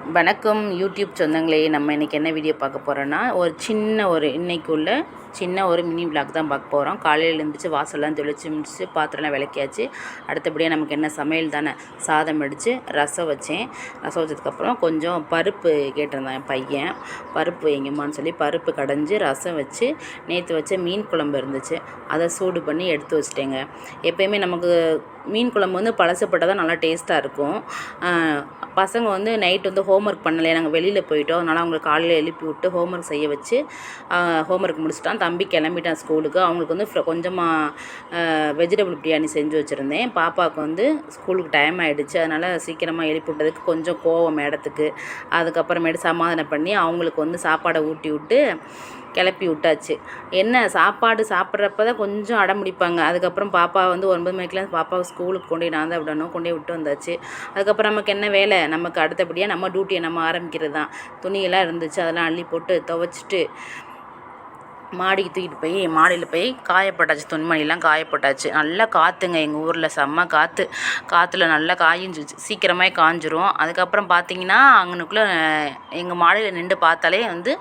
வணக்கம் யூடியூப் சொந்தங்களே. நம்ம இன்றைக்கி என்ன வீடியோ பார்க்க போகிறோன்னா, இன்றைக்குள்ள சின்ன ஒரு மினி விளாக் தான் பார்க்க போகிறோம். காலையில் எழுந்திரிச்சு வாசல்லாம் தெளித்து முடிச்சு பாத்திரம்லாம் விளக்கியாச்சு. அடுத்தபடியாக நமக்கு என்ன சமையல் தானே, சாதம் அடித்து ரசம் வச்சேன். ரசம் வச்சதுக்கப்புறம் கொஞ்சம் பருப்பு கேட்டிருந்தேன் என் பையன், பருப்பு வைங்கம்மான்னு சொல்லி பருப்பு கடைஞ்சி ரசம் வச்சு, நேற்று வச்ச மீன் குழம்பு இருந்துச்சு, அதை சூடு பண்ணி எடுத்து வச்சிட்டேங்க. எப்போயுமே நமக்கு மீன் குழம்பு வந்து பழசப்பட்டால் தான் நல்லா டேஸ்ட்டாக இருக்கும். பசங்க வந்து நைட் வந்து ஹோம்ஒர்க் பண்ணலையே, நாங்கள் வெளியில் போயிட்டோம். அதனால் அவங்களுக்கு காலையில் எழுப்பி விட்டு ஹோம்ஒர்க் செய்ய வச்சு ஹோம்ஒர்க் முடிச்சிட்டான். தம்பி கிளம்பிட்டான் ஸ்கூலுக்கு. அவங்களுக்கு வந்து கொஞ்சமாக வெஜிடபிள் பிரியாணி செஞ்சு வச்சுருந்தேன். பாப்பாவுக்கு வந்து ஸ்கூலுக்கு டைம் ஆகிடுச்சு, அதனால் சீக்கிரமாக எழுப்பி விட்டதுக்கு கொஞ்சம் கோவம் மேடத்துக்கு. அதுக்கப்புறமேட்டு சமாதானம் பண்ணி அவங்களுக்கு வந்து சாப்பாடை ஊட்டி விட்டு கிளப்பி விட்டாச்சு. என்ன சாப்பாடு சாப்பிட்றப்ப தான் கொஞ்சம் அடம் பிடிப்பாங்க. அதுக்கப்புறம் பாப்பா வந்து 9 மணிக்கெலாம் பாப்பாவை ஸ்கூலுக்கு கொண்டு நான் தான் விடணும், கொண்டு விட்டு வந்தாச்சு. அதுக்கப்புறம் நமக்கு என்ன வேலை, நமக்கு அடுத்தபடியாக நம்ம டியூட்டியை நம்ம ஆரம்பிக்கிறது தான். துணியெல்லாம் இருந்துச்சு, அதெல்லாம் அள்ளி போட்டு துவைச்சிட்டு மாடிக்கு தூக்கிட்டு போய் மாடியில் போய் காயப்பட்டாச்சு. துணிமணிலாம் காயப்பட்டாச்சு. நல்லா காற்றுங்க எங்கள் ஊரில், செம்ம காற்று. காற்றுல நல்லா காய்ஞ்சிச்சு, சீக்கிரமாக காஞ்சிரும். அதுக்கப்புறம் பார்த்திங்கன்னா அங்கனுக்குள்ளே எங்கள் மாடியில் நின்று பார்த்தாலே வந்து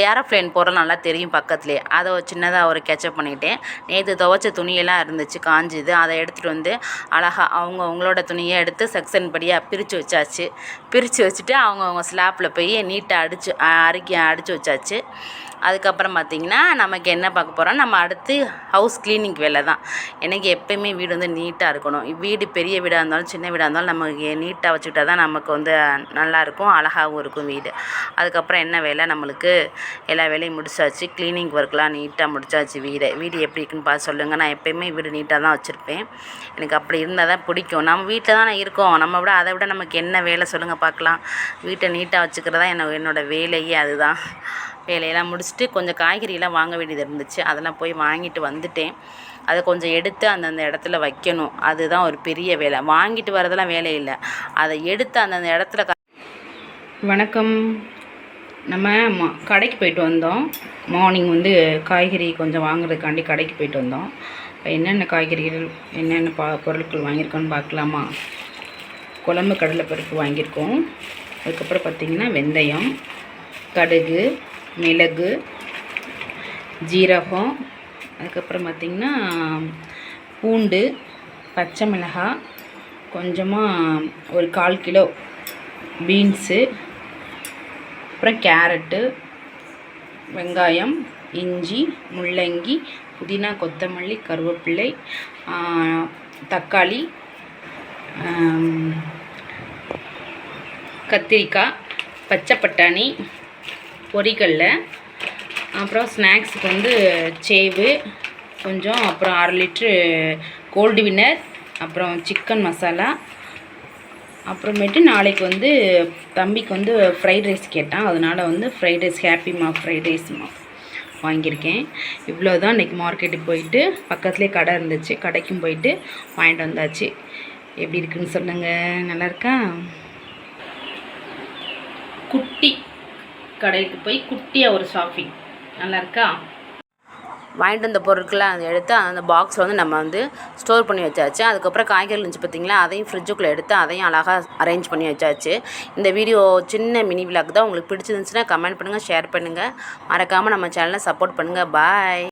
ஏரோப்ளேன் போகிறலாம் நல்லா தெரியும் பக்கத்துலேயே. அதை சின்னதாக ஒரு கேட்சப் பண்ணிக்கிட்டேன். நேற்று துவைச்ச துணியெல்லாம் இருந்துச்சு காஞ்சிது, அதை எடுத்துகிட்டு வந்து அழகாக அவங்களோட துணியை எடுத்து செக்ஷன் படியாக பிரித்து வச்சாச்சு. பிரித்து வச்சுட்டு அவங்கவுங்க ஸ்லாப்பில் போய் நீட்டாக அடித்து வச்சாச்சு. அதுக்கப்புறம் பார்த்திங்கன்னா நமக்கு என்ன பார்க்க போகிறோம், நம்ம அடுத்து ஹவுஸ் கிளீனிங் வேலை தான். எனக்கு எப்போயுமே வீடு வந்து நீட்டாக இருக்கணும். வீடு பெரிய வீடாக இருந்தாலும் சின்ன வீடாக இருந்தாலும் நமக்கு நீட்டாக வச்சுக்கிட்டா தான் நமக்கு வந்து நல்லாயிருக்கும், அழகாகவும் இருக்கும் வீடு. அதுக்கப்புறம் என்ன வேலை, நம்மளுக்கு எல்லா வேலையும் முடிச்சாச்சு. கிளீனிங் ஒர்க்லாம் நீட்டாக முடிச்சாச்சு. வீடு எப்படி இருக்குன்னு பார்த்து சொல்லுங்கள். நான் எப்போயுமே வீடு நீட்டாக தான் வச்சுருப்பேன். எனக்கு அப்படி இருந்தால் தான் பிடிக்கும். நம்ம வீட்டில் தானே இருக்கோம், அதை விட நமக்கு என்ன வேலை சொல்லுங்கள் பார்க்கலாம். வீட்டை நீட்டாக வச்சுக்கிறதா என்னோடய வேலையே. அதுதான் வேலையெல்லாம் முடிச்சுட்டு கொஞ்சம் காய்கறியெல்லாம் வாங்க வேண்டியது இருந்துச்சு, அதெல்லாம் போய் வாங்கிட்டு வந்துட்டேன். அதை கொஞ்சம் எடுத்து அந்தந்த இடத்துல வைக்கணும், அதுதான் ஒரு பெரிய வேலை. வாங்கிட்டு வரதெல்லாம் வேலை இல்லை, அதை எடுத்து அந்தந்த இடத்துல. வணக்கம். நம்ம கடைக்கு போயிட்டு வந்தோம். மார்னிங் வந்து காய்கறி கொஞ்சம் வாங்குறதுக்காண்டி கடைக்கு போயிட்டு வந்தோம். என்னென்ன காய்கறிகள் என்னென்ன பொருட்கள் வாங்கியிருக்கோன்னு பார்க்கலாமா. குழம்பு கடலைப்பருப்பு வாங்கியிருக்கோம். அதுக்கப்புறம் பார்த்திங்கன்னா வெந்தயம், கடுகு, மிளகு, ஜீரகம், அதுக்கப்புறம் பார்த்திங்கன்னா பூண்டு, பச்சை மிளகாய், கொஞ்சமாக ஒரு 1/4 கிலோ பீன்ஸு, அப்புறம் கேரட்டு, வெங்காயம், இஞ்சி, முள்ளங்கி, புதினா, கொத்தமல்லி, கருவேப்பிலை, தக்காளி, கத்திரிக்காய், பச்சை பட்டாணி, பொரிகடல, அப்புறம் ஸ்நாக்ஸுக்கு வந்து சேவு கொஞ்சம், அப்புறம் 1/2 லிட்ரு கோல்டு வின்னர், அப்புறம் சிக்கன் மசாலா. அப்புறமேட்டு நாளைக்கு வந்து தம்பிக்கு வந்து ஃப்ரைட் ரைஸ் கேட்டான், அதனால் வந்து ஃப்ரைட் ரைஸ் ஃப்ரைட் ரைஸ்மா வாங்கியிருக்கேன். இவ்வளோ தான். இன்றைக்கி மார்க்கெட்டுக்கு போயிட்டு பக்கத்துலேயே கடை இருந்துச்சு, கடைக்கும் போயிட்டு வாங்கிட்டு வந்தாச்சு. எப்படி இருக்குன்னு சொல்லுங்கள். நல்லா இருக்கா? குட்டி கடைக்கு போய் குட்டியாக ஒரு ஷாப்பிங். நல்லா இருக்கா? வாங்கிட்டு வந்த பொருட்களை அதை எடுத்து அந்த பாக்ஸில் வந்து நம்ம வந்து ஸ்டோர் பண்ணி வச்சாச்சு. அதுக்கப்புறம் காய்கறி இருந்துச்சு பார்த்திங்களா, அதையும் ஃப்ரிட்ஜுக்குள்ளே எடுத்து அதையும் அழகாக அரேஞ்ச் பண்ணி வச்சாச்சு. இந்த வீடியோ சின்ன மினி விளாக் தான். உங்களுக்கு பிடிச்சிருந்துச்சுன்னா கமெண்ட் பண்ணுங்கள், ஷேர் பண்ணுங்கள், மறக்காமல் நம்ம சேனலை சப்போர்ட் பண்ணுங்கள். பாய்.